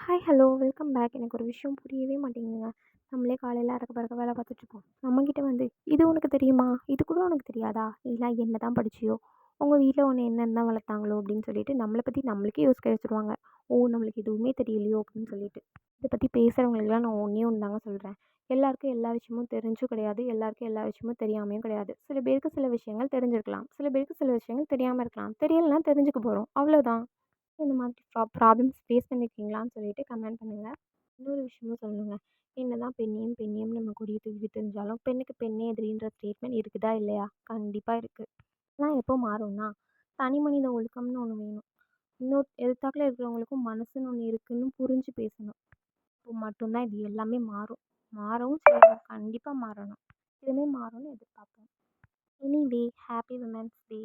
Hi hello welcome back. எனக்கு ஒரு விஷயம் புரியவே மாட்டேங்குதுங்க. நம்மளே காலையில் அறக்க பறக்க வேலை பார்த்துட்ருப்போம். நம்மக்கிட்ட வந்து இது உனக்கு தெரியுமா, இது கூட உனக்கு தெரியாதா, நீலாம் என்ன தான் படிச்சியோ, உங்கள் வீட்டில் உன்னை என்னென்ன தான் வளர்த்தாங்களோ அப்படின்னு சொல்லிட்டு நம்மளை பற்றி நம்மளுக்கே யோசிக்க வச்சுருவாங்க. ஓ, நம்மளுக்கு எதுவுமே தெரியலையோ அப்படின்னு சொல்லிட்டு. இதை பற்றி பேசுகிறவங்களுக்குலாம் நான் ஒன்றே ஒன்று தாங்க சொல்கிறேன். எல்லாருக்கும் எல்லா விஷயமும் தெரிஞ்சும் கிடையாது, எல்லாருக்கும் எல்லா விஷயமும் தெரியாமையும் கிடையாது. சில பேருக்கு சில விஷயங்கள் தெரிஞ்சிருக்கலாம், சில பேருக்கு சில விஷயங்கள் தெரியாமல் இருக்கலாம். தெரியலைன்னா தெரிஞ்சுக்க போகிறோம், அவ்வளோதான். இந்த மாதிரி ப்ராப்ளம்ஸ் ஃபேஸ் பண்ணியிருக்கீங்களான்னு சொல்லிட்டு கமெண்ட் பண்ணுங்கள். இன்னொரு விஷயமும் சொல்லணுங்க. என்னதான் பெண்ணியம் பெண்ணியம்னு நம்ம கொடிய தூக்கிட்டு தெரிஞ்சாலும் பெண்ணுக்கு பெண்ணே எதிரின்ற ஸ்டேட்மெண்ட் இருக்குதா இல்லையா? கண்டிப்பாக இருக்குது. ஆனால் எப்போ மாறும்னா, தனி மனித ஒழுக்கம்னு ஒன்று வேணும். இன்னொரு எதிர்த்தாப்புல இருக்கிறவங்களுக்கும் மனசுன்னு ஒன்று இருக்குன்னு புரிஞ்சு பேசணும். இப்போ மட்டும்தான் இது எல்லாமே மாறும். மாறவும் செய்யணும், கண்டிப்பாக மாறணும். இதுவுமே மாறும்னு எதிர்பார்ப்போம். Anyway, happy women's day.